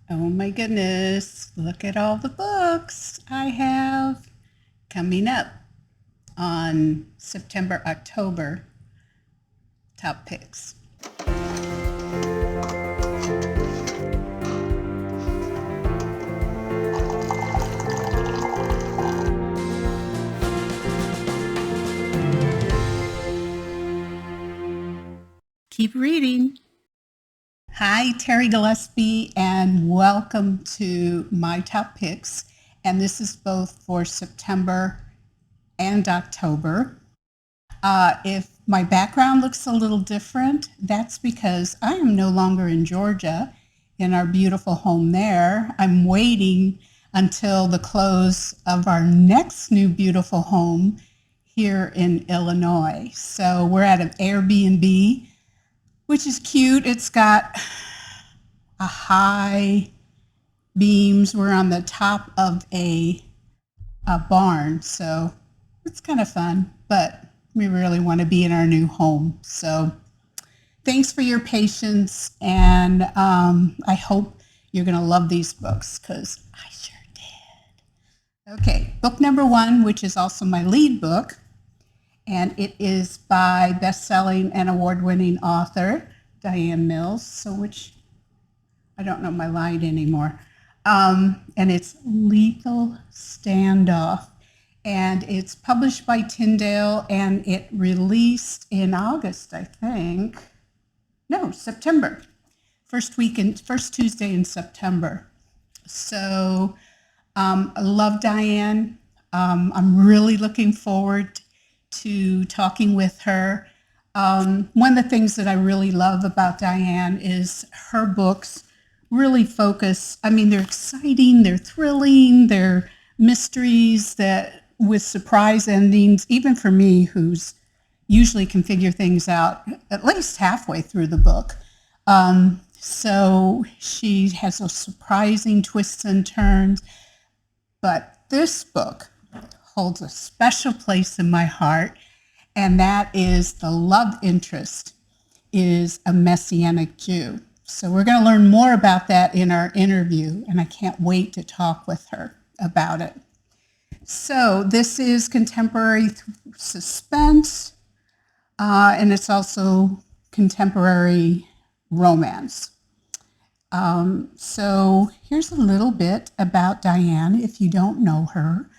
Oh my goodness, look at all the books I have coming up on September, October top picks. Keep reading. Hi, Terri Gillespie, and welcome to my top picks. And this is both for September and October. If my background looks a little different, that's because I am no longer in Georgia in our beautiful home there. I'm waiting until the close of our next new beautiful home here in Illinois. So we're at an Airbnb, which is cute. It's got a high beams. We're on the top of a barn, so it's kind of fun, but we really want to be in our new home. So thanks for your patience, and I hope you're going to love these books because I sure did. Okay, book number 1, which is also my lead book, and it is by best-selling and award-winning author DiAnn Mills, so which I don't know my line anymore. And it's Lethal Standoff. And it's published by Tyndale, and it released in August, I think. No, September. First Tuesday in September. So I love DiAnn. I'm really looking forward to talking with her. One of the things that I really love about DiAnn is her books really focus. I mean, they're exciting, they're thrilling, they're mysteries that with surprise endings, even for me, who's usually can figure things out at least halfway through the book. So she has those surprising twists and turns. But this book holds a special place in my heart, and that is the love interest is a Messianic Jew. So we're going to learn more about that in our interview, and I can't wait to talk with her about it. So this is contemporary suspense, and it's also contemporary romance. So here's a little bit about DiAnn if you don't know her.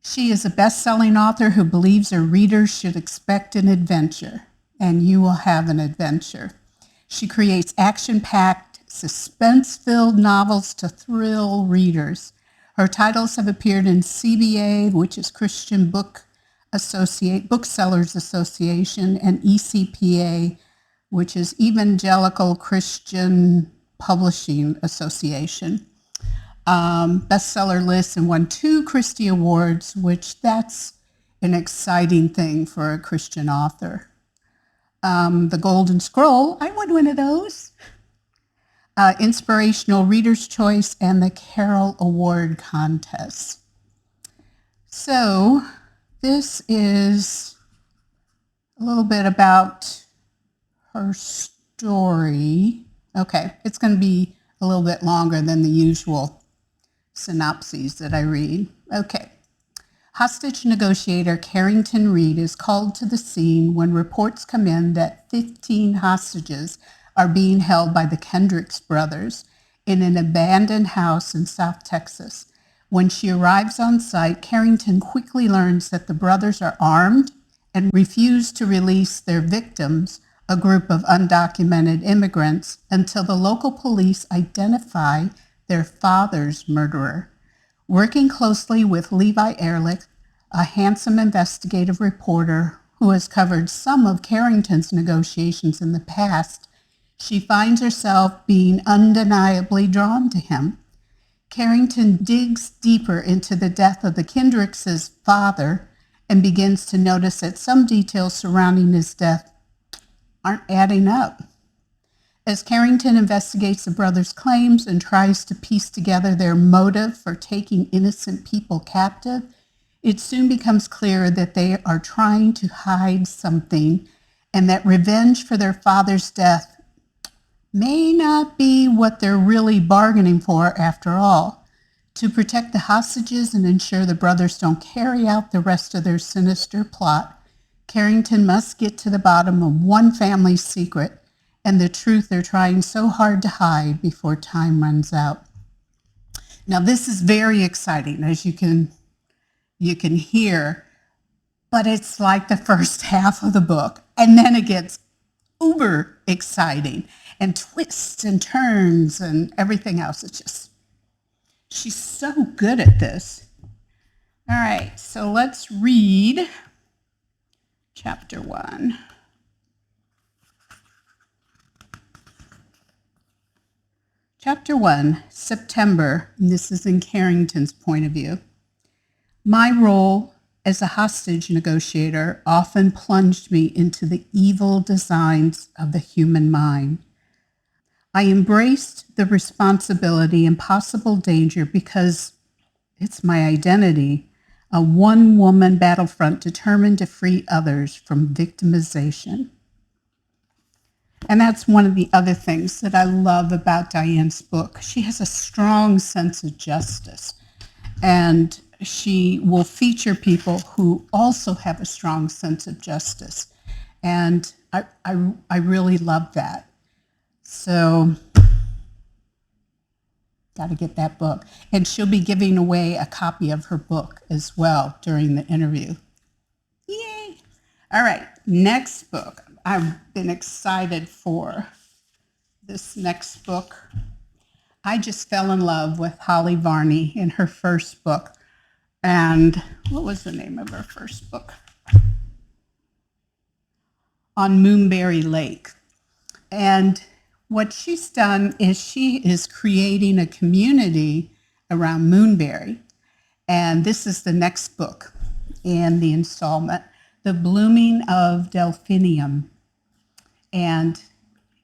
She is a best-selling author who believes her readers should expect an adventure, and you will have an adventure. She creates action-packed, suspense-filled novels to thrill readers. Her titles have appeared in CBA, which is Christian Booksellers Association, and ECPA, which is Evangelical Christian Publishing Association. Bestseller list and won 2 Christie Awards, which that's an exciting thing for a Christian author. The Golden Scroll, I won one of those. Inspirational Reader's Choice and the Carroll Award Contest. So this is a little bit about her story. Okay, it's going to be a little bit longer than the usual synopses that I read. Okay. Hostage negotiator Carrington Reed is called to the scene when reports come in that 15 hostages are being held by the Kendricks brothers in an abandoned house in South Texas. When she arrives on site, Carrington quickly learns that the brothers are armed and refuse to release their victims, a group of undocumented immigrants, until the local police identify their father's murderer. Working closely with Levi Ehrlich, a handsome investigative reporter who has covered some of Carrington's negotiations in the past, she finds herself being undeniably drawn to him. Carrington digs deeper into the death of the Kendricks' father and begins to notice that some details surrounding his death aren't adding up. As Carrington investigates the brothers' claims and tries to piece together their motive for taking innocent people captive, it soon becomes clear that they are trying to hide something and that revenge for their father's death may not be what they're really bargaining for after all. To protect the hostages and ensure the brothers don't carry out the rest of their sinister plot, Carrington must get to the bottom of one family's secret and the truth they're trying so hard to hide before time runs out. Now, this is very exciting, as you can hear, but it's like the first half of the book, and then it gets uber exciting and twists and turns and everything else. It's just, she's so good at this. All right, so let's read chapter 1. Chapter 1, September, and this is in Carrington's point of view. My role as a hostage negotiator often plunged me into the evil designs of the human mind. I embraced the responsibility and possible danger because it's my identity, a one-woman battlefront determined to free others from victimization. And that's one of the other things that I love about DiAnn's book. She has a strong sense of justice, and she will feature people who also have a strong sense of justice. And I really love that. So, got to get that book. And she'll be giving away a copy of her book as well during the interview. Yay! All right, next book. I've been excited for this next book. I just fell in love with Holly Varni in her first book. And what was the name of her first book? On Moonberry Lake. And what she's done is she is creating a community around Moonberry. And this is the next book in the installment, The Blooming of Delphinium. And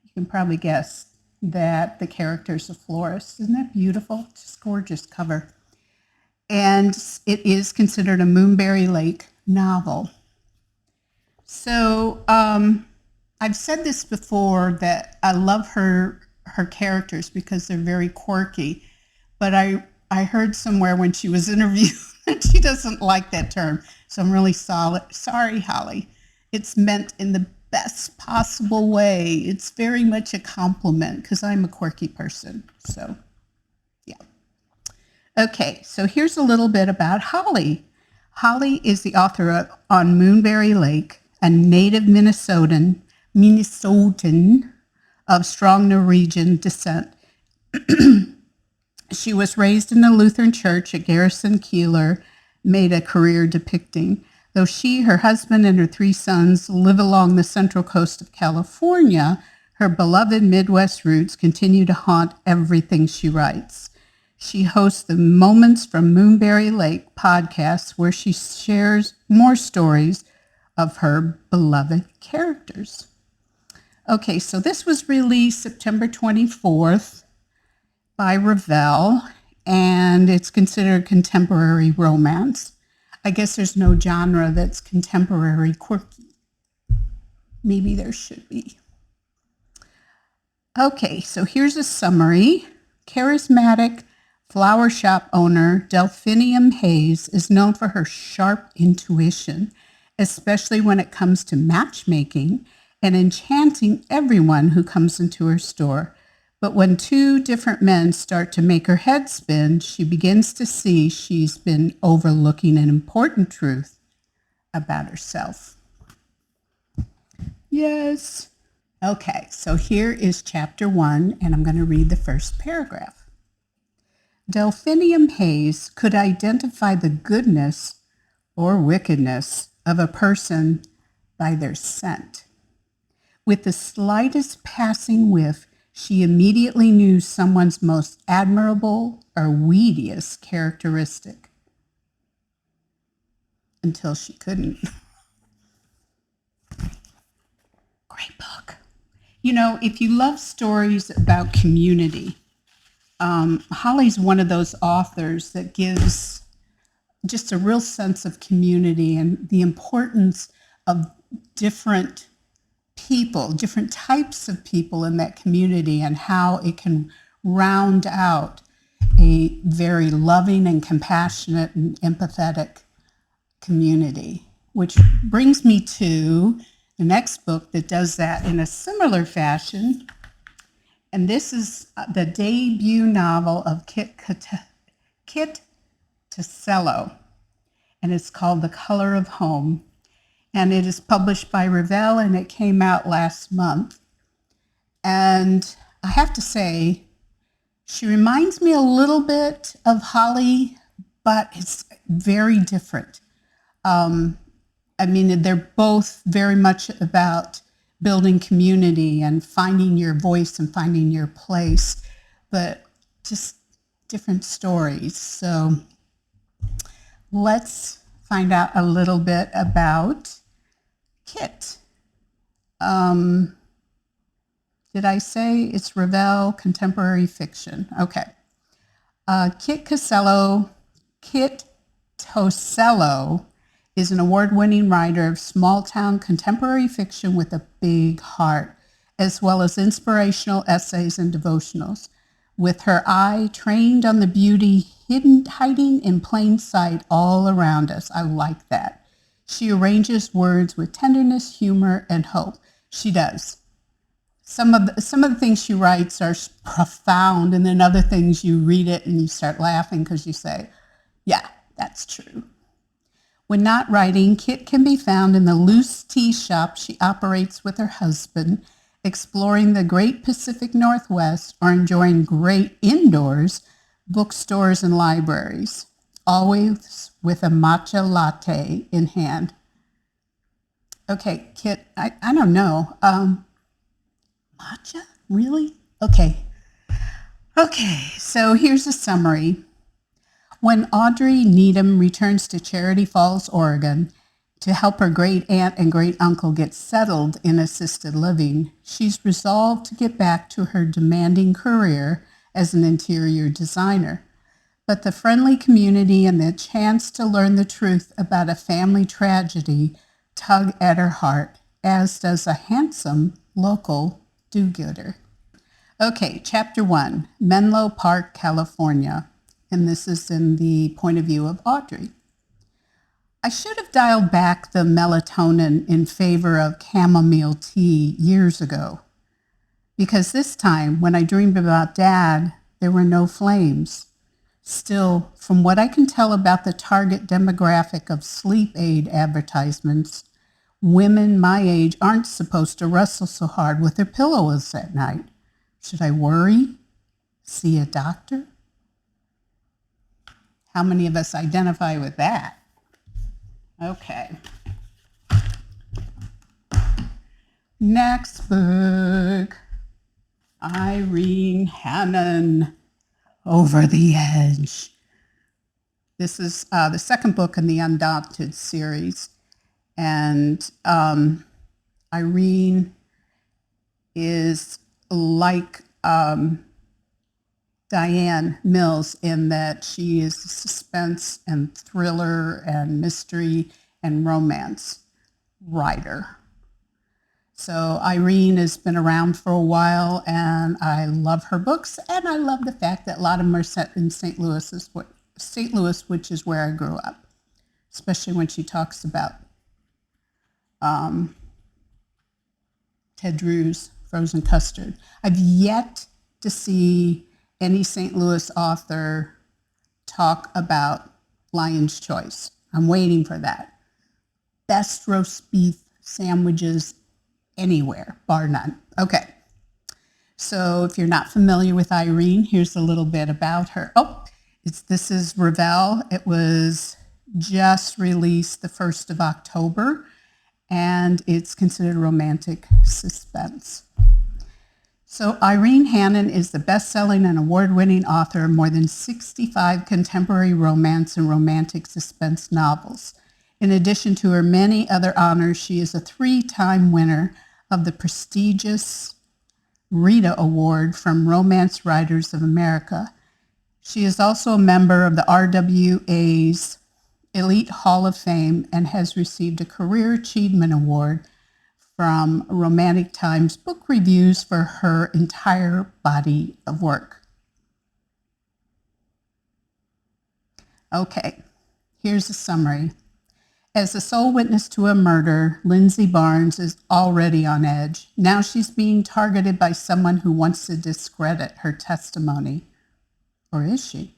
you can probably guess that the character's a florist. Isn't that beautiful? Just gorgeous cover. And it is considered a Moonberry Lake novel. So I've said this before, that I love her characters because they're very quirky. But I heard somewhere when she was interviewed that she doesn't like that term. So I'm really sorry, Holly. It's meant in the best possible way. It's very much a compliment because I'm a quirky person. So, yeah. Okay, so here's a little bit about Holly. Holly is the author of On Moonberry Lake, a native Minnesotan of strong Norwegian descent. She was raised in the Lutheran church at Garrison Keillor, made a career depicting. Though she, her husband, and her 3 sons live along the central coast of California, her beloved Midwest roots continue to haunt everything she writes. She hosts the Moments from Moonberry Lake podcast, where she shares more stories of her beloved characters. Okay, so this was released September 24th by Revell, and it's considered contemporary romance. I guess there's no genre that's contemporary quirky. Maybe there should be. Okay, so here's a summary. Charismatic flower shop owner Delphinium Hayes is known for her sharp intuition, especially when it comes to matchmaking and enchanting everyone who comes into her store. But when 2 different men start to make her head spin, she begins to see she's been overlooking an important truth about herself. Yes. Okay, so here is chapter 1, and I'm going to read the first paragraph. Delphinium Hayes could identify the goodness or wickedness of a person by their scent. With the slightest passing whiff, she immediately knew someone's most admirable or weediest characteristic. Until she couldn't. Great book. You know, if you love stories about community, Holly's one of those authors that gives just a real sense of community and the importance of different people, different types of people in that community, and how it can round out a very loving and compassionate and empathetic community. Which brings me to the next book that does that in a similar fashion. And this is the debut novel of Kit Tosello, and it's called The Color of Home. And it is published by Revell, and it came out last month. And I have to say, she reminds me a little bit of Holly, but it's very different. I mean, they're both very much about building community and finding your voice and finding your place, but just different stories. So let's find out a little bit about Kit. Did I say it's Revell Contemporary Fiction? Okay. Kit Tosello is an award-winning writer of small-town contemporary fiction with a big heart, as well as inspirational essays and devotionals. With her eye trained on the beauty hiding in plain sight all around us. I like that. She arranges words with tenderness, humor, and hope. She does. Some of the things she writes are profound, and then other things you read it and you start laughing because you say, yeah, that's true. When not writing, Kit can be found in the loose tea shop she operates with her husband, exploring the great Pacific Northwest, or enjoying great indoors bookstores and libraries, always with a matcha latte in hand. Okay, Kit, I don't know. Matcha? Really? Okay, so here's a summary. When Audrey Needham returns to Charity Falls, Oregon, to help her great aunt and great uncle get settled in assisted living, she's resolved to get back to her demanding career as an interior designer. But the friendly community and the chance to learn the truth about a family tragedy tug at her heart, as does a handsome local do-gooder. Okay, Chapter 1, Menlo Park, California. And this is in the point of view of Audrey. I should have dialed back the melatonin in favor of chamomile tea years ago, because this time, when I dreamed about Dad, there were no flames. Still, from what I can tell about the target demographic of sleep aid advertisements, women my age aren't supposed to wrestle so hard with their pillows at night. Should I worry? See a doctor? How many of us identify with that? Okay. Next book, Irene Hannon, Over the Edge. This is the second book in the Undaunted series. And Irene is like DiAnn Mills in that she is a suspense and thriller and mystery and romance writer. So Irene has been around for a while, and I love her books, and I love the fact that a lot of them are set in St. Louis, which is where I grew up, especially when she talks about Ted Drew's Frozen Custard. I've yet to see any St. Louis author talk about Lion's Choice. I'm waiting for that. Best roast beef sandwiches anywhere, bar none. Okay, so if you're not familiar with Irene, here's a little bit about her. This is Revell. It was just released the 1st of October, and it's considered romantic suspense. So Irene Hannon is the best-selling and award-winning author of more than 65 contemporary romance and romantic suspense novels. In addition to her many other honors, she is a 3-time winner of the prestigious Rita Award from Romance Writers of America. She is also a member of the RWA's Elite Hall of Fame and has received a Career Achievement Award from Romantic Times book reviews for her entire body of work. Okay, here's a summary. As the sole witness to a murder, Lindsay Barnes is already on edge. Now she's being targeted by someone who wants to discredit her testimony. Or is she?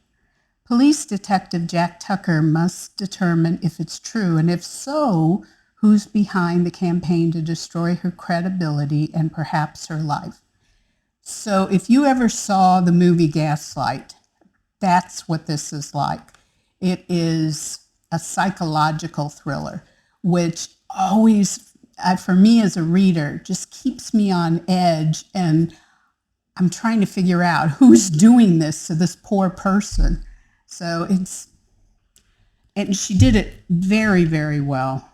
Police Detective Jack Tucker must determine if it's true, and if so, who's behind the campaign to destroy her credibility and perhaps her life. So if you ever saw the movie Gaslight, that's what this is like. It is a psychological thriller, which always, for me as a reader, just keeps me on edge, and I'm trying to figure out who's doing this to this poor person. So and she did it very, very well.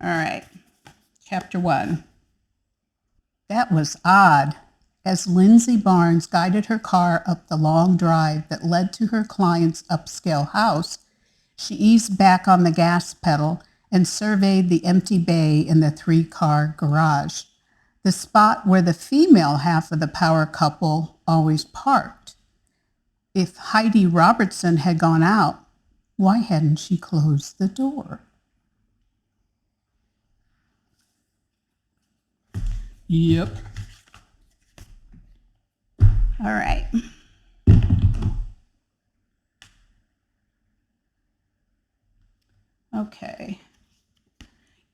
All right, chapter 1. That was odd. As Lindsay Barnes guided her car up the long drive that led to her client's upscale house, she eased back on the gas pedal and surveyed the empty bay in the 3-car garage, the spot where the female half of the power couple always parked. If Heidi Robertson had gone out, why hadn't she closed the door? Yep. All right. Okay.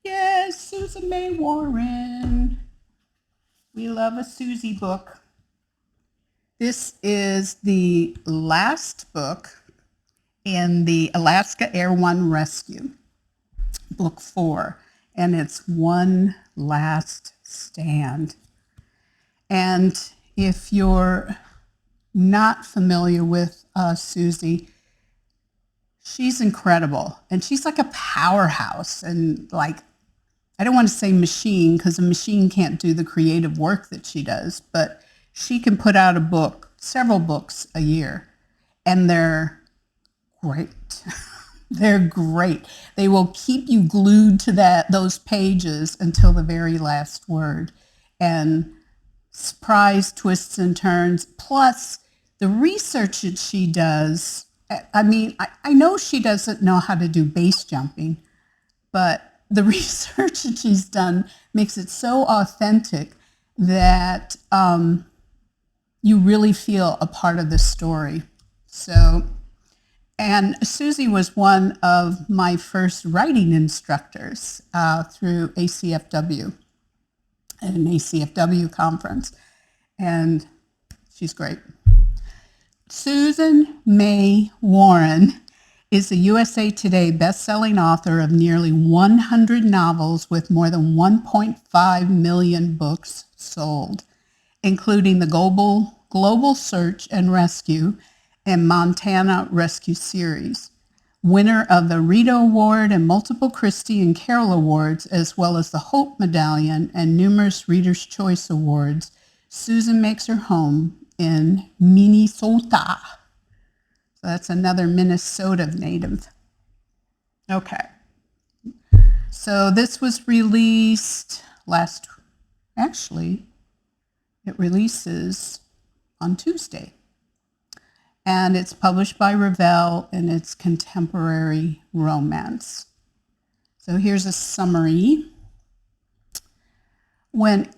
Yes, Susan May Warren. We love a Susie book. This is the last book in the Alaska Air One Rescue, book 4, and it's One Last Stand. And if you're not familiar with Susie, she's incredible, and she's like a powerhouse, and like, I don't want to say machine because a machine can't do the creative work that she does, but she can put out a book, several books a year, and they're great. They're great. They will keep you glued to those pages until the very last word. And surprise twists and turns, plus the research that she does. I mean, I know she doesn't know how to do base jumping, but the research that she's done makes it so authentic that you really feel a part of the story. So, and Susie was one of my first writing instructors through ACFW, at an ACFW conference, and she's great. Susan May Warren is a USA Today best-selling author of nearly 100 novels with more than 1.5 million books sold, including the Global Search and Rescue and Montana Rescue series. Winner of the Rita Award and multiple Christie and Carol Awards, as well as the Hope Medallion and numerous Reader's Choice Awards, Susan makes her home in Minnesota. So that's another Minnesota native. Okay. So this was released it releases on Tuesday. And it's published by Revell, and it's contemporary romance. So here's a summary. When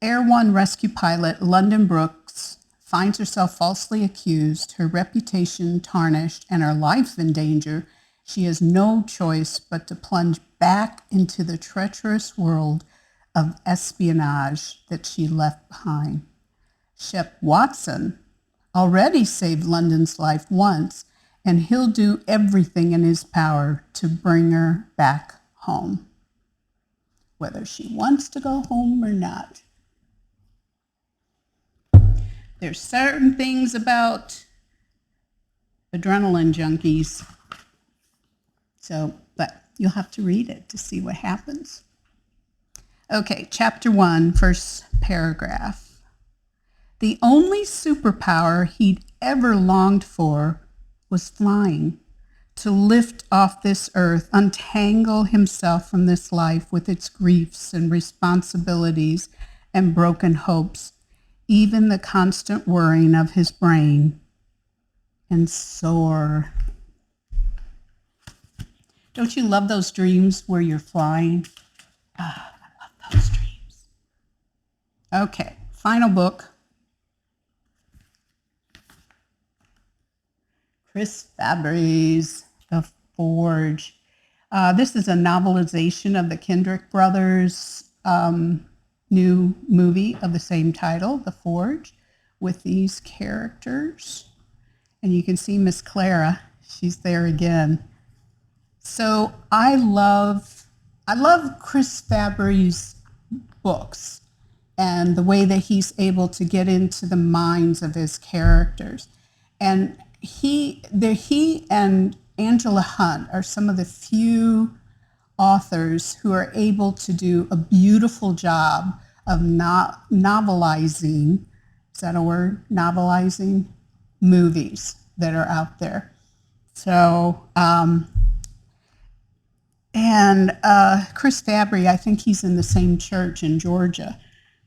Air One rescue pilot London Brooks finds herself falsely accused, her reputation tarnished, and her life in danger, she has no choice but to plunge back into the treacherous world of espionage that she left behind. Shep Watson already saved London's life once, and he'll do everything in his power to bring her back home, whether she wants to go home or not. There's certain things about adrenaline junkies, but you'll have to read it to see what happens. Okay, chapter 1, first paragraph. The only superpower he'd ever longed for was flying. to lift off this earth, untangle himself from this life with its griefs and responsibilities and broken hopes, even the constant whirring of his brain, and soar. Don't you love those dreams where you're flying? Ah, I love those dreams. Okay, final book. Chris Fabry's The Forge. This is a novelization of the Kendrick brothers' new movie of the same title, The Forge, with these characters. And you can see Miss Clara. She's there again. So I love Chris Fabry's books and the way that he's able to get into the minds of his characters. And he and Angela Hunt are some of the few authors who are able to do a beautiful job of novelizing, is that a word? Novelizing movies that are out there. So, Chris Fabry, I think he's in the same church in Georgia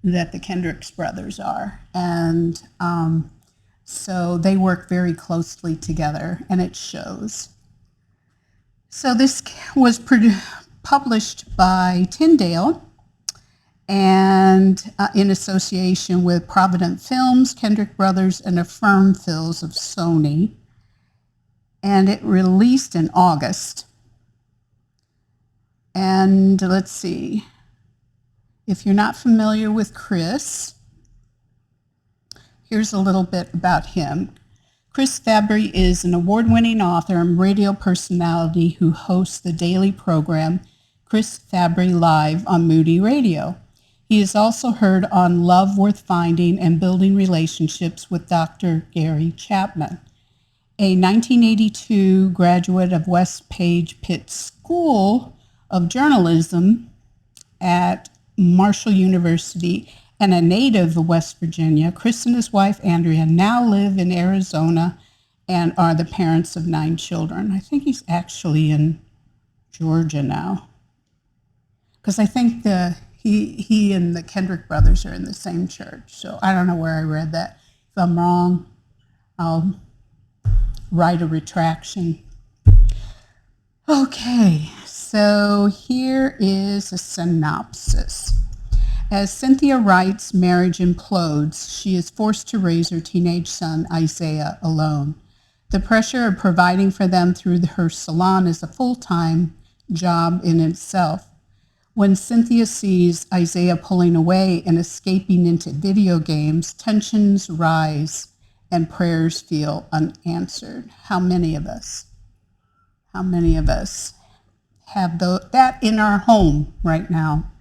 that the Kendricks brothers are. And so they work very closely together, and it shows. So this was published by Tyndale and in association with Provident Films, Kendrick Brothers, and Affirm Films of Sony. And it released in August. And let's see, if you're not familiar with Chris, here's a little bit about him. Chris Fabry is an award-winning author and radio personality who hosts the daily program Chris Fabry Live on Moody Radio. He is also heard on Love Worth Finding and Building Relationships with Dr. Gary Chapman. A 1982 graduate of West Page Pitt School of Journalism at Marshall University and a native of West Virginia, Chris and his wife Andrea now live in Arizona and are the parents of 9 children. I think he's actually in Georgia now, because I think he and the Kendrick brothers are in the same church. So I don't know where I read that. If I'm wrong, I'll write a retraction. Okay, so here is a synopsis. As Cynthia Wright's marriage implodes, she is forced to raise her teenage son, Isaiah, alone. The pressure of providing for them through her salon is a full-time job in itself. When Cynthia sees Isaiah pulling away and escaping into video games, tensions rise and prayers feel unanswered. How many of us have that in our home right now?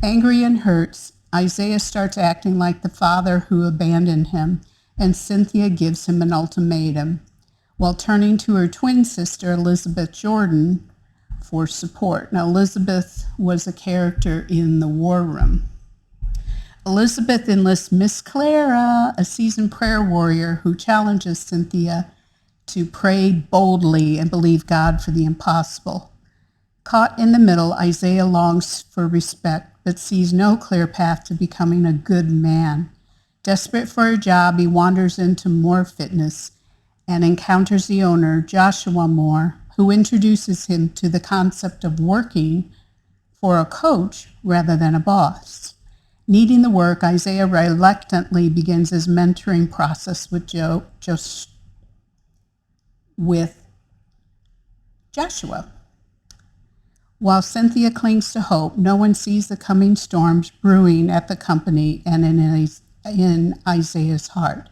Angry and hurt, Isaiah starts acting like the father who abandoned him, and Cynthia gives him an ultimatum, while turning to her twin sister, Elizabeth Jordan, for support. Now, Elizabeth was a character in The War Room. Elizabeth enlists Miss Clara, a seasoned prayer warrior who challenges Cynthia to pray boldly and believe God for the impossible. Caught in the middle, Isaiah longs for respect, but sees no clear path to becoming a good man. Desperate for a job, he wanders into Moore Fitness and encounters the owner, Joshua Moore, who introduces him to the concept of working for a coach rather than a boss. Needing the work, Isaiah reluctantly begins his mentoring process with Joshua. While Cynthia clings to hope, no one sees the coming storms brewing at the company and in Isaiah's heart.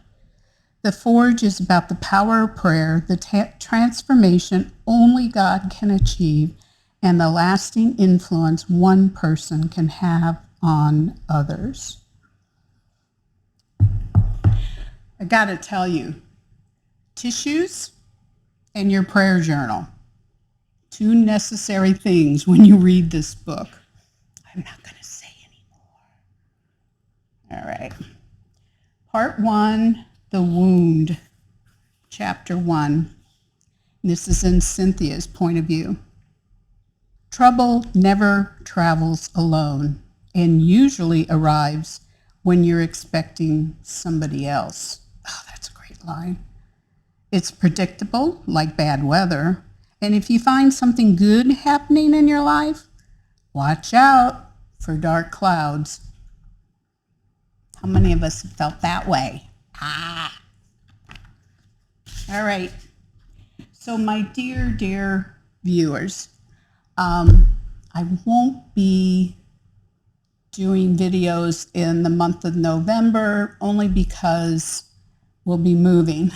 The Forge is about the power of prayer, the transformation only God can achieve, and the lasting influence one person can have on others. I got to tell you, tissues and your prayer journal. 2 necessary things when you read this book. I'm not going to say anymore. All right. Part 1, The Wound, Chapter 1. This is in Cynthia's point of view. Trouble never travels alone and usually arrives when you're expecting somebody else. Oh, that's a great line. It's predictable, like bad weather. And if you find something good happening in your life, watch out for dark clouds. How many of us have felt that way? All right. So my dear viewers, I won't be doing videos in the month of November only because we'll be moving,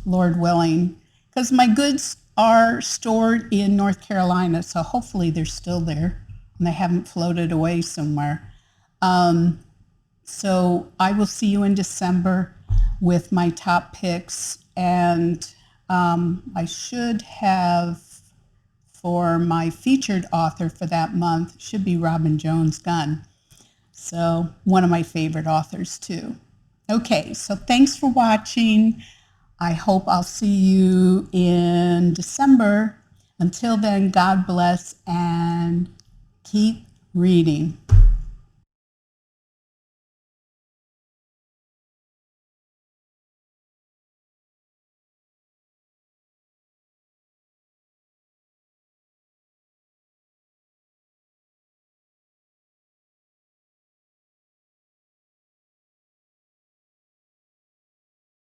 Lord willing, because my goods are stored in North Carolina, so hopefully they're still there and they haven't floated away somewhere. So I will see you in December with my top picks, and I should have, for my featured author for that month, should be Robin Jones Gunn. So one of my favorite authors too. Okay, so thanks for watching. I hope I'll see you in December. Until then, God bless and keep reading.